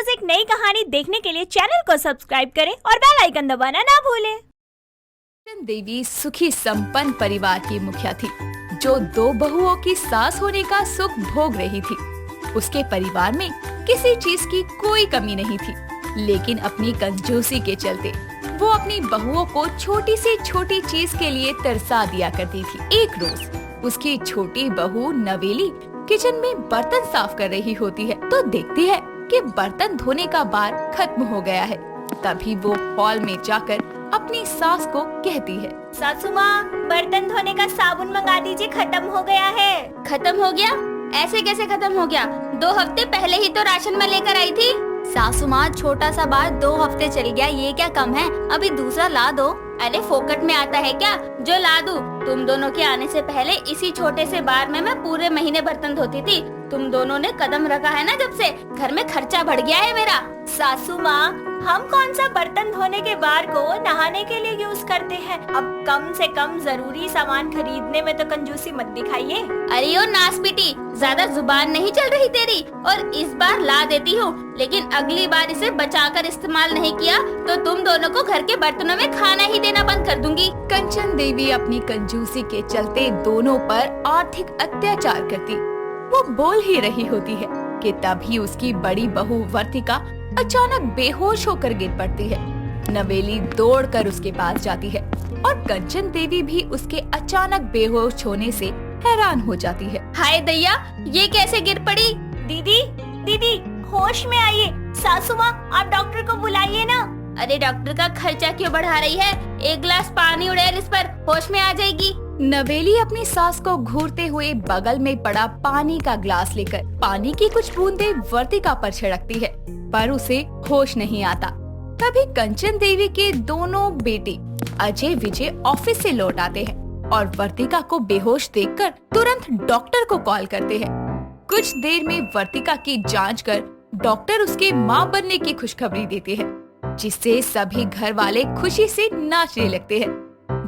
रोज एक नई कहानी देखने के लिए चैनल को सब्सक्राइब करें और बेल आइकन दबाना ना भूलें। कंचन देवी सुखी संपन्न परिवार की मुखिया थी, जो 2 बहुओं की सास होने का सुख भोग रही थी। उसके परिवार में किसी चीज की कोई कमी नहीं थी, लेकिन अपनी कंजूसी के चलते वो अपनी बहुओं को छोटी से छोटी चीज के लिए तरसा दिया करती थी। एक रोज उसकी छोटी बहू नवेली किचन में बर्तन साफ कर रही होती है, तो देखती है कि बर्तन धोने का बार खत्म हो गया है। तभी वो हॉल में जाकर अपनी सास को कहती है, सासू माँ, बर्तन धोने का साबुन मंगा दीजिए, खत्म हो गया है। खत्म हो गया? ऐसे कैसे खत्म हो गया? 2 हफ्ते पहले ही तो राशन में लेकर आई थी। सासू माँ, छोटा सा बार 2 हफ्ते चल गया, ये क्या कम है? अभी दूसरा ला दो। अरे फोकट में आता है क्या? जो ला दूं। तुम दोनों के आने से पहले इसी छोटे से बार में मैं पूरे महीने बर्तन धोती थी। तुम दोनों ने कदम रखा है ना, जब से घर में खर्चा बढ़ गया है मेरा। सासू माँ, हम कौन सा बर्तन धोने के बार को नहाने के लिए यूज करते हैं। अब कम से कम जरूरी सामान खरीदने में तो कंजूसी मत दिखाइए। अरे ओ नासपीटी, ज्यादा जुबान नहीं चल रही तेरी। और इस बार ला देती हूँ, लेकिन अगली बार इसे बचाकर इस्तेमाल नहीं किया तो तुम दोनों को घर के बर्तनों में खाना ही देना बंद कर दूंगी। कंचन देवी अपनी कंजूसी के चलते दोनों पर आर्थिक अत्याचार करती। वो बोल ही रही होती है कि तभी उसकी बड़ी बहू वर्तिका अचानक बेहोश होकर गिर पड़ती है। नवेली दौड़कर उसके पास जाती है और कंचन देवी भी उसके अचानक बेहोश होने से हैरान हो जाती है। हाय दैया, ये कैसे गिर पड़ी? दीदी, दीदी, होश में आइए। सासू माँ, आप डॉक्टर को बुलाइए ना। अरे डॉक्टर का खर्चा क्यों बढ़ा रही है? 1 गिलास पानी उड़ेल इस पर, होश में आ जाएगी। नवेली अपनी सास को घूरते हुए बगल में पड़ा पानी का ग्लास लेकर पानी की कुछ बूंदे वर्तिका पर छिड़कती है, पर उसे होश नहीं आता। तभी कंचन देवी के दोनों बेटे अजय विजय ऑफिस से लौट आते हैं और वर्तिका को बेहोश देखकर तुरंत डॉक्टर को कॉल करते हैं। कुछ देर में वर्तिका की जांच कर डॉक्टर उसके माँ बनने की खुशखबरी देते हैं, जिससे सभी घर वाले खुशी से नाचने लगते हैं।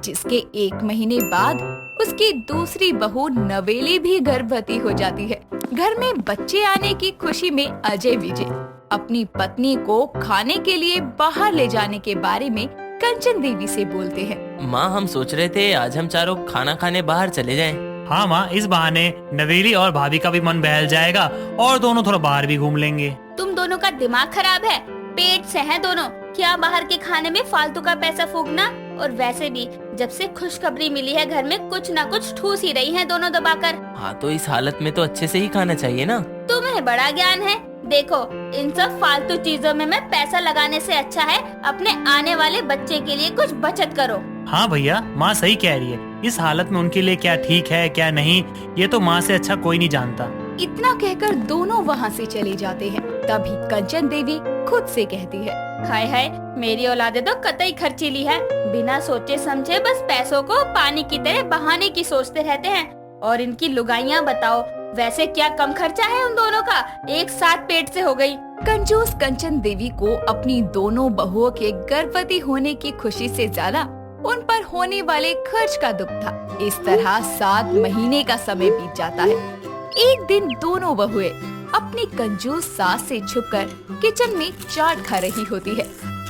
जिसके 1 महीने बाद उसकी दूसरी बहू नवेली भी गर्भवती हो जाती है। घर में बच्चे आने की खुशी में अजय विजय अपनी पत्नी को खाने के लिए बाहर ले जाने के बारे में कंचन देवी से बोलते हैं। माँ, हम सोच रहे थे आज हम चारों खाना खाने बाहर चले जाएं। हाँ माँ, इस बहाने नवेली और भाभी का भी मन बहल जाएगा और दोनों थोड़ा बाहर भी घूम लेंगे। तुम दोनों का दिमाग खराब है, पेट से हैं दोनों। क्या बाहर के खाने में फालतू का पैसा फूकना? और वैसे भी जब से खुशखबरी मिली है, घर में कुछ ना कुछ ठूस ही रही हैं दोनों दबाकर। हाँ, तो इस हालत में तो अच्छे से ही खाना चाहिए ना। तुम्हें बड़ा ज्ञान है। देखो, इन सब फालतू चीजों में मैं पैसा लगाने से अच्छा है अपने आने वाले बच्चे के लिए कुछ बचत करो। हाँ भैया, माँ सही कह रही है। इस हालत में उनके लिए क्या ठीक है क्या नहीं, ये तो माँ से अच्छा कोई नहीं जानता। इतना कहकर दोनों वहाँ से चले जाते हैं। तभी कंचन देवी खुद से कहती है, हाय हाय, मेरी औलादे तो कतई खर्चीली है। बिना सोचे समझे बस पैसों को पानी की तरह बहाने की सोचते रहते हैं। और इनकी लुगाइयाँ बताओ, वैसे क्या कम खर्चा है उन दोनों का? एक साथ पेट से हो गई। कंजूस कंचन देवी को अपनी दोनों बहुओं के गर्भवती होने की खुशी से ज्यादा उन पर होने वाले खर्च का दुख था। इस तरह 7 महीने का समय बीत जाता है। एक दिन दोनों बहुएं अपनी कंजूस सास से छुपकर किचन में चाट खा रही होती है।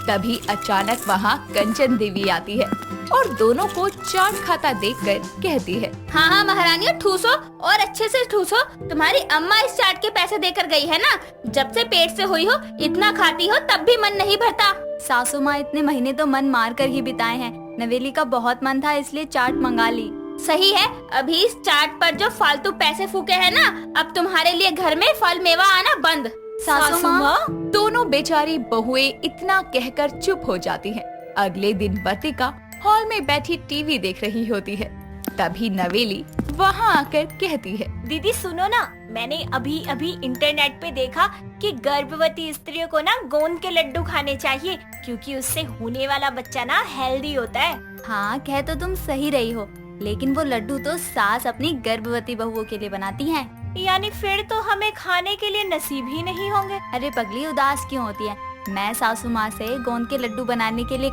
तभी अचानक वहाँ कंचन देवी आती है और दोनों को चाट खाता देखकर कहती है, हाँ हाँ महारानी, ठूसो और अच्छे से ठूसो। तुम्हारी अम्मा इस चाट के पैसे देकर गई है ना। जब से पेट से हुई हो इतना खाती हो तब भी मन नहीं भरता। सासू माँ, इतने महीने तो मन मार कर ही बिताए हैं। नवेली का बहुत मन था, इसलिए चाट मंगा ली। सही है, अभी इस चाट पर जो फालतू पैसे फूके हैं ना, अब तुम्हारे लिए घर में फल मेवा आना बंद। सासू माँ, दोनों बेचारी बहुएं इतना कहकर चुप हो जाती हैं। अगले दिन वर्तिका हॉल में बैठी टीवी देख रही होती है। तभी नवेली वहाँ आकर कहती है, दीदी सुनो ना, मैंने अभी अभी इंटरनेट पे देखा कि गर्भवती स्त्रियों को ना गोंद के लड्डू खाने चाहिए, क्योंकि उससे होने वाला बच्चा ना हेल्दी होता है। हाँ, कह तो तुम सही रही हो, लेकिन वो लड्डू तो सास अपनी गर्भवती बहुओं के लिए बनाती हैं। यानी फिर तो हमें खाने के लिए नसीब ही नहीं होंगे। अरे पगली, उदास क्यों होती है? मैं सासू माँ से गोंद के लड्डू बनाने के लिए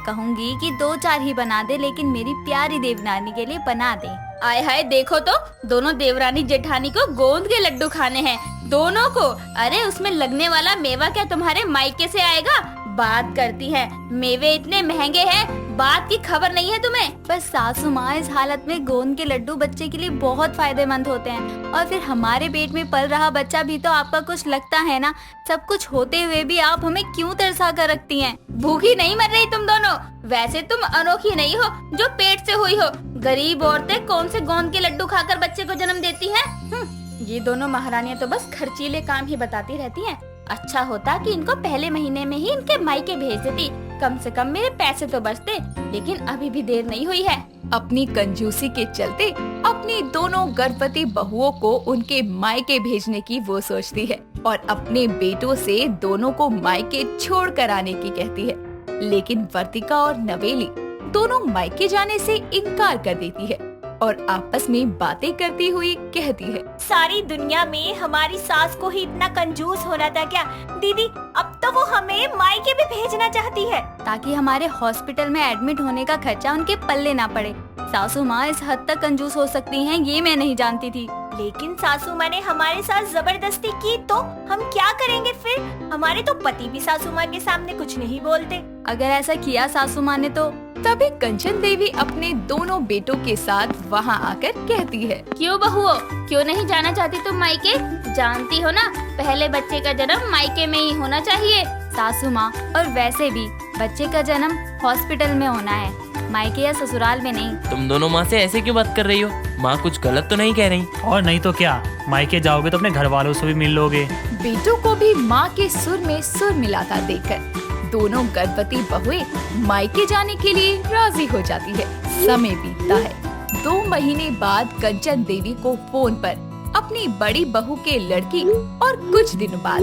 कहूँगी कि 2-4 ही बना दे, लेकिन मेरी प्यारी देवरानी के लिए बना दे। आय हाय, देखो तो दोनों देवरानी जेठानी को गोंद के लड्डू खाने हैं। दोनों को? अरे उसमें लगने वाला मेवा क्या तुम्हारे मायके से आएगा? बात करती है, मेवे इतने महंगे हैं, बात की खबर नहीं है तुम्हें? पर सासू माँ, इस हालत में गोंद के लड्डू बच्चे के लिए बहुत फायदेमंद होते हैं। और फिर हमारे पेट में पल रहा बच्चा भी तो आपका कुछ लगता है ना। सब कुछ होते हुए भी आप हमें क्यों तरसा कर रखती हैं? भूखी नहीं मर रही तुम दोनों। वैसे तुम अनोखी नहीं हो जो पेट से हुई हो। गरीब औरतें कौन से गोंद के लड्डू खाकर बच्चे को जन्म देती हैं? ये दोनों महारानियां तो बस खर्चीले काम ही बताती रहती हैं। अच्छा होता कि इनको पहले महीने में ही इनके मायके भेज देती, कम से कम मेरे पैसे तो बचते। लेकिन अभी भी देर नहीं हुई है। अपनी कंजूसी के चलते अपनी दोनों गर्भवती बहुओं को उनके मायके भेजने की वो सोचती है और अपने बेटों से दोनों को मायके छोड़ कर आने की कहती है। लेकिन वर्तिका और नवेली दोनों मायके जाने से इनकार कर देती है और आपस में बातें करती हुई कहती है, सारी दुनिया में हमारी सास को ही इतना कंजूस होना था क्या? दीदी, अब तो वो हमें मायके भी भेजना चाहती है ताकि हमारे हॉस्पिटल में एडमिट होने का खर्चा उनके पल्ले ना पड़े। सासू माँ इस हद तक कंजूस हो सकती हैं, ये मैं नहीं जानती थी। लेकिन सासू माँ ने हमारे साथ जबरदस्ती की तो हम क्या करेंगे फिर? हमारे तो पति भी सासू माँ के सामने कुछ नहीं बोलते। अगर ऐसा किया सासू माँ ने तो तभी कंचन देवी अपने दोनों बेटों के साथ वहाँ आकर कहती है, क्यों बहुओं, क्यों नहीं जाना चाहती तुम मायके? जानती हो ना, पहले बच्चे का जन्म मायके में ही होना चाहिए। सासू माँ, और वैसे भी बच्चे का जन्म हॉस्पिटल में होना है, मायके या ससुराल में नहीं। तुम दोनों माँ से ऐसे क्यों बात कर रही हो? माँ कुछ गलत तो नहीं कह रही? और नहीं तो क्या, मायके जाओगे तो अपने घर वालों से भी मिल लोगे। बेटों को भी माँ के सुर में सुर मिलाता देखकर दोनों गर्भवती बहुएं मायके जाने के लिए राजी हो जाती है। समय बीतता है। 2 महीने बाद कंचन देवी को फोन पर अपनी बड़ी बहू के लड़की और कुछ दिनों बाद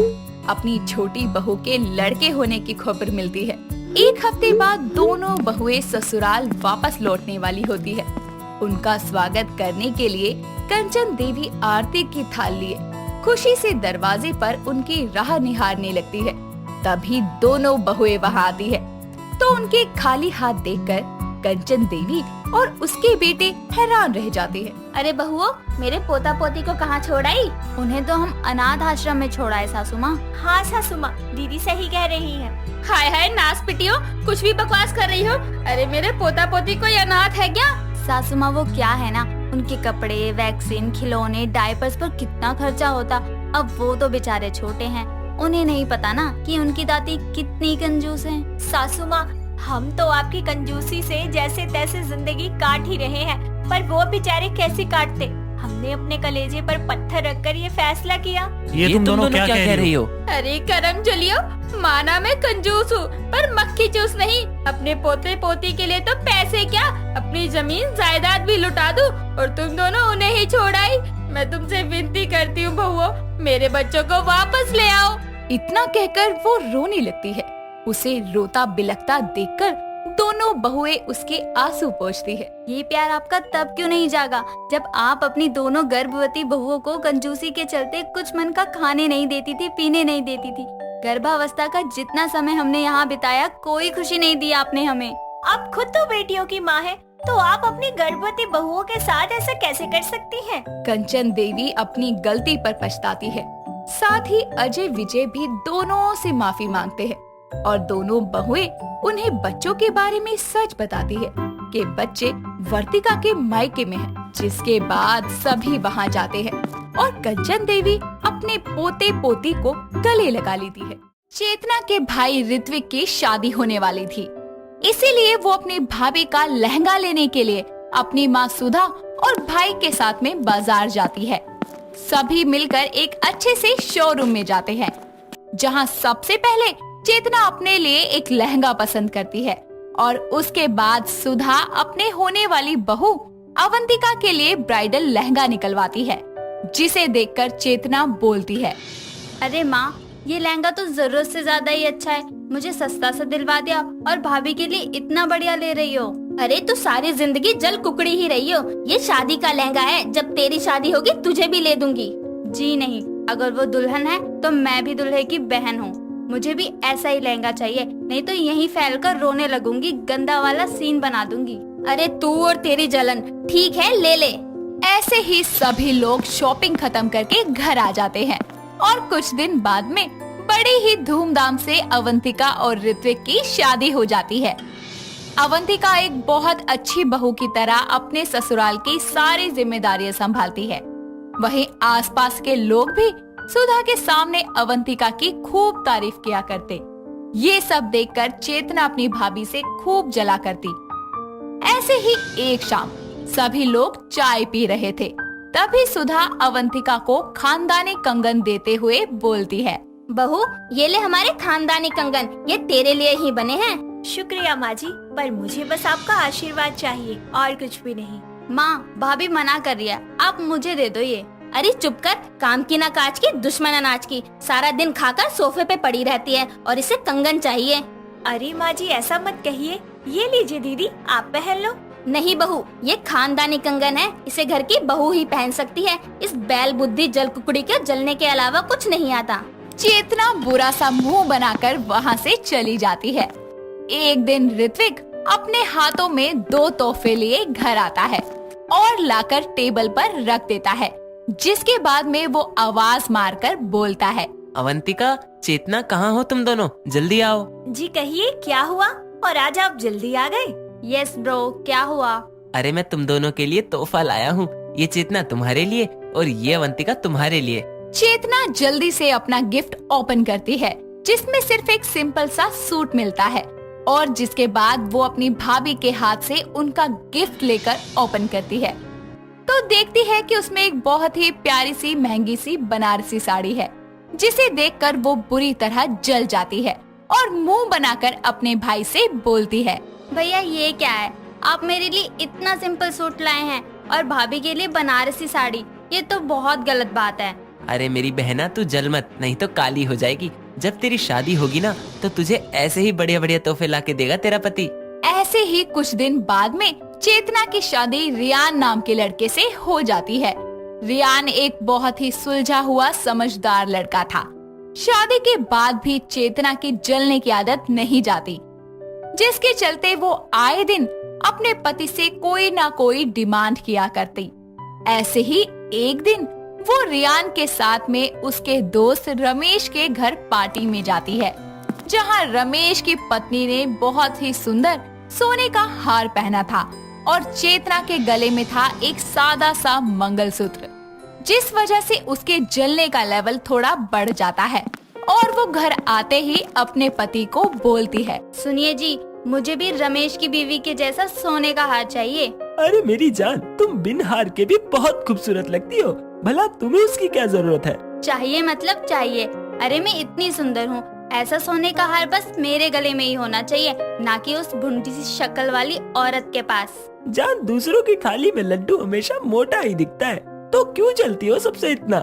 अपनी छोटी बहू के लड़के होने की खबर मिलती है। 1 हफ्ते बाद दोनों बहुएं ससुराल वापस लौटने वाली होती है। उनका स्वागत करने के लिए कंचन देवी आरती की थाल लिए खुशी से दरवाजे पर उनकी राह निहारने लगती है। तभी दोनों बहुएं वहां आती है तो उनके खाली हाथ देखकर कंचन देवी और उसके बेटे हैरान रह जाते हैं। अरे बहुओं, मेरे पोता पोती को कहाँ छोड़ आई? उन्हें तो हम अनाथ आश्रम में छोड़ा है सासू माँ। हाँ सासू माँ, दीदी सही कह रही है। हाय हाय नास पिटियो, कुछ भी बकवास कर रही हो। अरे मेरे पोता पोती कोई अनाथ है क्या? सासू माँ, वो क्या है ना, उनके कपड़े, वैक्सीन, खिलौने, डायपर्स पर कितना खर्चा होता। अब वो तो बेचारे छोटे हैं, उन्हें नहीं पता ना कि उनकी दादी कितनी कंजूस है। सासू माँ, हम तो आपकी कंजूसी से जैसे तैसे जिंदगी काट ही रहे हैं, पर वो बेचारे कैसे काटते? हमने अपने कलेजे पर पत्थर रखकर ये फैसला किया। ये तुम दोनों क्या कह रही हो? अरे करम चलियो, माना मैं कंजूस हूँ पर मक्खी चूस नहीं। अपने पोते पोती के लिए तो पैसे क्या, अपनी जमीन जायदाद भी लुटा दूं और तुम दोनों उन्हें ही छोड़ आई। मैं तुमसे विनती करती हूँ बहुओं, मेरे बच्चों को वापस ले आओ। इतना कहकर वो रोने लगती है। उसे रोता बिलखता देखकर दोनों बहुएं उसके आंसू पोंछती है। ये प्यार आपका तब क्यों नहीं जागा जब आप अपनी दोनों गर्भवती बहुओं को कंजूसी के चलते कुछ मन का खाने नहीं देती थी, पीने नहीं देती थी। गर्भावस्था का जितना समय हमने यहाँ बिताया, कोई खुशी नहीं दी आपने हमें। आप खुद तो बेटियों की माँ है, तो आप अपनी गर्भवती बहुओं के साथ ऐसा कैसे कर सकती हैं? कंचन देवी अपनी गलती पर पछताती है। साथ ही अजय विजय भी दोनों से माफी मांगते हैं और दोनों बहुएं उन्हें बच्चों के बारे में सच बताती है कि बच्चे वर्तिका के मायके में हैं। जिसके बाद सभी वहां जाते हैं और कंचन देवी अपने पोते पोती को गले लगा लेती है। चेतना के भाई ऋत्विक की शादी होने वाली थी, इसीलिए वो अपनी भाभी का लहंगा लेने के लिए अपनी माँ सुधा और भाई के साथ में बाजार जाती है। सभी मिलकर एक अच्छे से शोरूम में जाते हैं, जहां सबसे पहले चेतना अपने लिए एक लहंगा पसंद करती है और उसके बाद सुधा अपने होने वाली बहू अवंतिका के लिए ब्राइडल लहंगा निकलवाती है, जिसे देखकर चेतना बोलती है, अरे माँ, ये लहंगा तो जरूरत से ज्यादा ही अच्छा है, मुझे सस्ता सा दिलवा दिया और भाभी के लिए इतना बढ़िया ले रही हो। अरे तू सारी जिंदगी जल कुकड़ी ही रही हो। ये शादी का लहंगा है, जब तेरी शादी होगी तुझे भी ले दूंगी। जी नहीं, अगर वो दुल्हन है तो मैं भी दुल्हे की बहन हूँ, मुझे भी ऐसा ही लहंगा चाहिए, नहीं तो यहीं फैलकर रोने लगूंगी, गंदा वाला सीन बना दूंगी। अरे तू और तेरी जलन, ठीक है ले ले। ऐसे ही सभी लोग शॉपिंग खत्म करके घर आ जाते हैं और कुछ दिन बाद में बड़े ही धूमधाम से अवंतिका और ऋत्विक की शादी हो जाती है। अवंतिका एक बहुत अच्छी बहू की तरह अपने ससुराल की सारी जिम्मेदारियां संभालती है। वहीं आसपास के लोग भी सुधा के सामने अवंतिका की खूब तारीफ किया करते। ये सब देखकर चेतना अपनी भाभी से खूब जला करती। ऐसे ही एक शाम सभी लोग चाय पी रहे थे, तभी सुधा अवंतिका को खानदानी कंगन देते हुए बोलती है, बहू ये ले हमारे खानदानी कंगन, ये तेरे लिए ही बने हैं। शुक्रिया माँ जी, पर मुझे बस आपका आशीर्वाद चाहिए और कुछ भी नहीं। माँ भाभी मना कर रही है, आप मुझे दे दो ये। अरे चुप कर, काम की ना काज की, दुश्मन अनाज की। सारा दिन खाकर सोफे पे पड़ी रहती है और इसे कंगन चाहिए। अरे माँ जी ऐसा मत कहिए, ये लीजिए दीदी, आप पहन लो। नहीं बहू, ये खानदानी कंगन है, इसे घर की बहू ही पहन सकती है। इस बैल बुद्धि जल कुकड़ी के जलने के अलावा कुछ नहीं आता। चेतना बुरा सा मुंह बनाकर वहाँ से चली जाती है। एक दिन ऋत्विक अपने हाथों में 2 तोहफे लिए घर आता है और लाकर टेबल पर रख देता है, जिसके बाद में वो आवाज मारकर बोलता है, अवंतिका, चेतना, कहाँ हो तुम दोनों? जल्दी आओ। जी कहिए क्या हुआ, और आज आप जल्दी आ गए? यस ब्रो, क्या हुआ? अरे मैं तुम दोनों के लिए तोहफा लाया हूँ। ये चेतना तुम्हारे लिए और ये अवंतिका तुम्हारे लिए। चेतना जल्दी से अपना गिफ्ट ओपन करती है, जिसमें सिर्फ एक सिंपल सा सूट मिलता है, और जिसके बाद वो अपनी भाभी के हाथ से उनका गिफ्ट लेकर ओपन करती है तो देखती है कि उसमें एक बहुत ही प्यारी सी महंगी सी बनारसी साड़ी है, जिसे देखकर वो बुरी तरह जल जाती है और मुंह बनाकर अपने भाई से बोलती है, भैया ये क्या है? आप मेरे लिए इतना सिंपल सूट लाए हैं और भाभी के लिए बनारसी साड़ी, ये तो बहुत गलत बात है। अरे मेरी बहना, तू जल मत, नहीं तो काली हो जाएगी। जब तेरी शादी होगी ना, तो तुझे ऐसे ही बढ़िया बढ़िया तोहफे ला के देगा तेरा पति। ऐसे ही कुछ दिन बाद में चेतना की शादी रियान नाम के लड़के से हो जाती है। रियान एक बहुत ही सुलझा हुआ समझदार लड़का था। शादी के बाद भी चेतना की जलने की आदत नहीं जाती, जिसके चलते वो आए दिन अपने पति से कोई ना कोई डिमांड किया करती। ऐसे ही एक दिन वो रियान के साथ में उसके दोस्त रमेश के घर पार्टी में जाती है, जहां रमेश की पत्नी ने बहुत ही सुंदर सोने का हार पहना था और चेतना के गले में था एक सादा सा मंगलसूत्र, जिस वजह से उसके जलने का लेवल थोड़ा बढ़ जाता है और वो घर आते ही अपने पति को बोलती है, सुनिए जी, मुझे भी रमेश की बीवी के जैसा सोने का हार चाहिए। अरे मेरी जान, तुम बिन हार के भी बहुत खूबसूरत लगती हो। भला तुम्हें उसकी क्या जरूरत है? चाहिए मतलब चाहिए। अरे मैं इतनी सुंदर हूँ, ऐसा सोने का हार बस मेरे गले में ही होना चाहिए, ना कि उस भुंडी सी शक्ल वाली औरत के पास। जान, दूसरों की थाली में लड्डू हमेशा मोटा ही दिखता है, तो क्यों जलती हो सबसे इतना?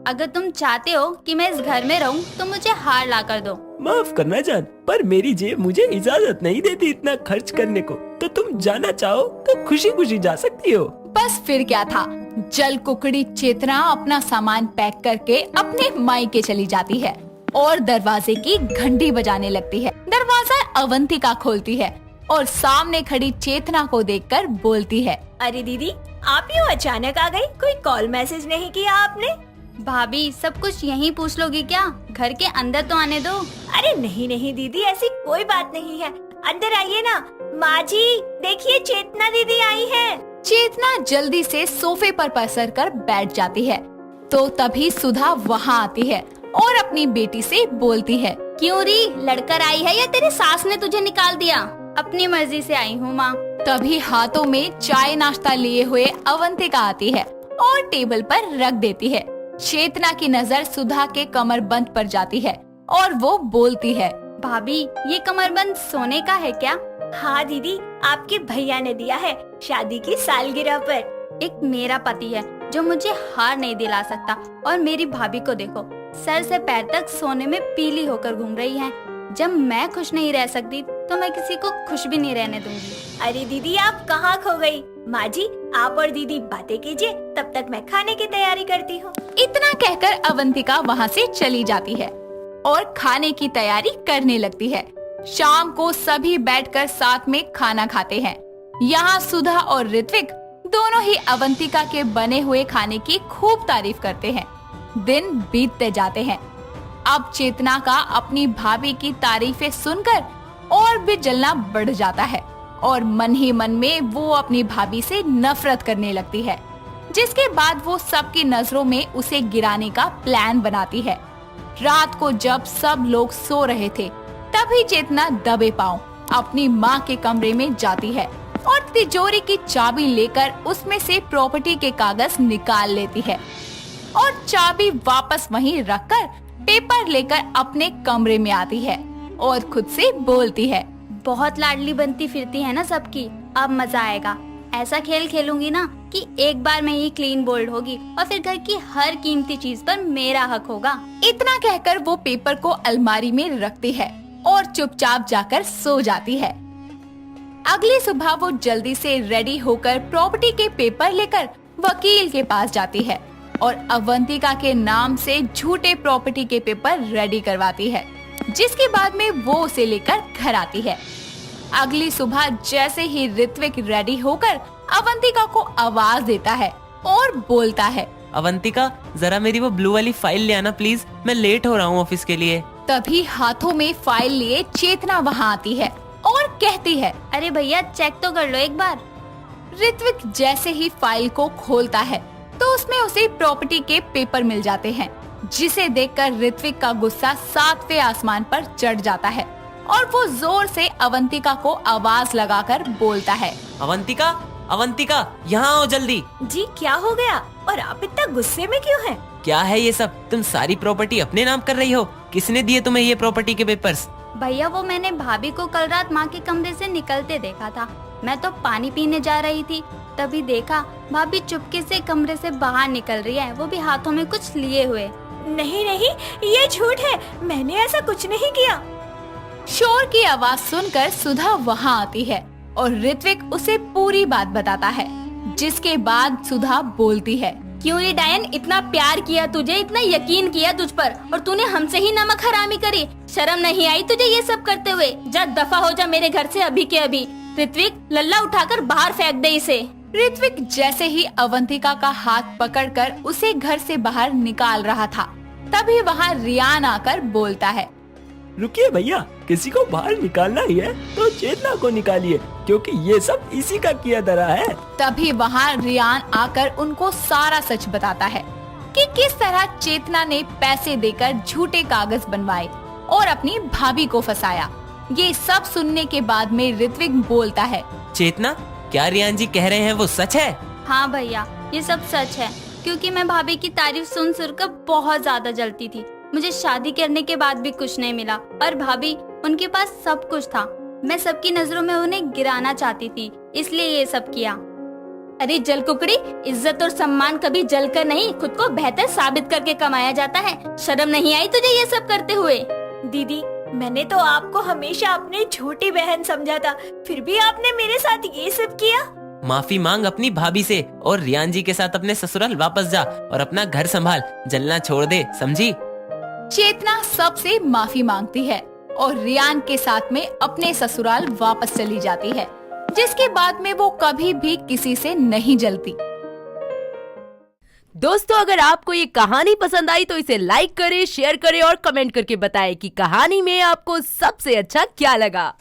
अगर तुम चाहते हो कि मैं इस घर में रहूं, तो मुझे हार ला कर दो। माफ करना जान, पर मेरी जेब मुझे इजाजत नहीं देती इतना खर्च करने को। तो तुम जाना चाहो तो खुशी खुशी जा सकती हो। बस फिर क्या था, जल कुकड़ी चेतना अपना सामान पैक करके अपने मायके चली जाती है और दरवाजे की घंटी बजाने लगती है। दरवाजा अवंतिका खोलती है और सामने खड़ी चेतना को देखकर बोलती है, अरे दीदी, आप यूँ अचानक आ गई? कोई कॉल मैसेज नहीं किया आपने? भाभी सब कुछ यहीं पूछ लोगी क्या? घर के अंदर तो आने दो। अरे नहीं नहीं दीदी, ऐसी कोई बात नहीं है, अंदर आइए ना। माँ जी देखिए, चेतना दीदी आई है। चेतना जल्दी से सोफे पर पसर कर बैठ जाती है तो तभी सुधा वहाँ आती है और अपनी बेटी से बोलती है, क्यों री, लड़कर आई है या तेरी सास ने तुझे निकाल दिया? अपनी मर्जी से आई हूँ माँ। तभी हाथों में चाय नाश्ता लिए हुए अवंतिका आती है और टेबल पर रख देती है। चेतना की नजर सुधा के कमरबंद पर जाती है और वो बोलती है, भाभी ये कमरबंद सोने का है क्या? हाँ दीदी, आपके भैया ने दिया है शादी की सालगिरह पर। एक मेरा पति है जो मुझे हार नहीं दिला सकता, और मेरी भाभी को देखो, सर से पैर तक सोने में पीली होकर घूम रही है। जब मैं खुश नहीं रह सकती तो मैं किसी को खुश भी नहीं रहने दूंगी। अरे दीदी, आप कहाँ खो गई? माँ जी आप और दीदी बातें कीजिए, तब तक मैं खाने की तैयारी करती हूँ। इतना कहकर अवंतिका वहाँ से चली जाती है और खाने की तैयारी करने लगती है। शाम को सभी बैठकर साथ में खाना खाते हैं। यहाँ सुधा और ऋत्विक दोनों ही अवंतिका के बने हुए खाने की खूब तारीफ करते हैं। दिन बीतते जाते हैं। अब चेतना का अपनी भाभी की तारीफें सुनकर और भी जलना बढ़ जाता है और मन ही मन में वो अपनी भाभी से नफरत करने लगती है, जिसके बाद वो सबकी नजरों में उसे गिराने का प्लान बनाती है। रात को जब सब लोग सो रहे थे तभी चेतना दबे पांव अपनी माँ के कमरे में जाती है और तिजोरी की चाबी लेकर उसमें से प्रॉपर्टी के कागज निकाल लेती है और चाबी वापस वहीं रखकर पेपर लेकर अपने कमरे में आती है और खुद से बोलती है, बहुत लाडली बनती फिरती है ना सबकी, अब मजा आएगा। ऐसा खेल खेलूंगी ना कि एक बार में ही क्लीन बोल्ड होगी और फिर घर की हर कीमती चीज पर मेरा हक होगा। इतना कहकर वो पेपर को अलमारी में रखती है और चुपचाप जाकर सो जाती है। अगली सुबह वो जल्दी से रेडी होकर प्रॉपर्टी के पेपर लेकर वकील के पास जाती है और अवंतिका के नाम से झूठे प्रॉपर्टी के पेपर रेडी करवाती है, जिसके बाद में वो उसे लेकर घर आती है। अगली सुबह जैसे ही ऋत्विक रेडी होकर अवंतिका को आवाज देता है और बोलता है, अवंतिका जरा मेरी वो ब्लू वाली फाइल ले आना प्लीज, मैं लेट हो रहा हूँ ऑफिस के लिए। तभी हाथों में फाइल लिए चेतना वहाँ आती है और कहती है, अरे भैया चेक तो कर लो एक बार। ऋत्विक जैसे ही फाइल को खोलता है तो उसमें उसे प्रॉपर्टी के पेपर मिल जाते हैं, जिसे देखकर ऋत्विक का गुस्सा 7वें आसमान पर चढ़ जाता है और वो जोर से अवंतिका को आवाज लगाकर बोलता है, अवंतिका, अवंतिका यहाँ आओ जल्दी। जी क्या हो गया और आप इतना गुस्से में क्यों हैं? क्या है ये सब? तुम सारी प्रॉपर्टी अपने नाम कर रही हो? किसने दिए तुम्हें ये प्रॉपर्टी के पेपर्स? भैया वो मैंने भाभी को कल रात माँ के कमरे से निकलते देखा था। मैं तो पानी पीने जा रही थी, तभी देखा भाभी चुपके से कमरे से बाहर निकल रही है, वो भी हाथों में कुछ लिए हुए। नहीं नहीं, ये झूठ है, मैंने ऐसा कुछ नहीं किया। शोर की आवाज सुनकर सुधा वहाँ आती है और ऋत्विक उसे पूरी बात बताता है, जिसके बाद सुधा बोलती है, क्यों रे डायन, इतना प्यार किया तुझे, इतना यकीन किया तुझ पर और तूने हमसे ही नमक हरामी करी। शर्म नहीं आई तुझे ये सब करते हुए? जा दफा हो जा मेरे घर से अभी के अभी। ऋत्विक लल्ला उठाकर बाहर फेंक दे इसे। ऋत्विक जैसे ही अवंतिका का हाथ पकड़कर उसे घर से बाहर निकाल रहा था तभी वहाँ रियान आकर बोलता है, रुकिए भैया, किसी को बाहर निकालना ही है तो चेतना को निकालिए, क्योंकि ये सब इसी का किया धरा है। तभी वहाँ रियान आकर उनको सारा सच बताता है कि किस तरह चेतना ने पैसे देकर झूठे कागज बनवाए और अपनी भाभी को फंसाया। ये सब सुनने के बाद में ऋत्विक बोलता है, चेतना, क्या रियान जी कह रहे हैं वो सच है? हाँ भैया ये सब सच है, क्योंकि मैं भाभी की तारीफ सुन कर बहुत ज्यादा जलती थी। मुझे शादी करने के बाद भी कुछ नहीं मिला और भाभी उनके पास सब कुछ था। मैं सबकी नजरों में उन्हें गिराना चाहती थी, इसलिए ये सब किया। अरे जल कुकड़ी, इज्जत और सम्मान कभी जलकर नहीं, खुद को बेहतर साबित करके कमाया जाता है। शर्म नहीं आई तुझे ये सब करते हुए? दीदी, मैंने तो आपको हमेशा अपनी छोटी बहन समझा था, फिर भी आपने मेरे साथ ये सब किया। माफी मांग अपनी भाभी से और रियान जी के साथ अपने ससुराल वापस जा और अपना घर संभाल, जलना छोड़ दे, समझी? चेतना सबसे माफी मांगती है और रियान के साथ में अपने ससुराल वापस चली जाती है, जिसके बाद में वो कभी भी किसी से नहीं जलती। दोस्तों, अगर आपको ये कहानी पसंद आई तो इसे लाइक करें, शेयर करें और कमेंट करके बताएं कि कहानी में आपको सबसे अच्छा क्या लगा।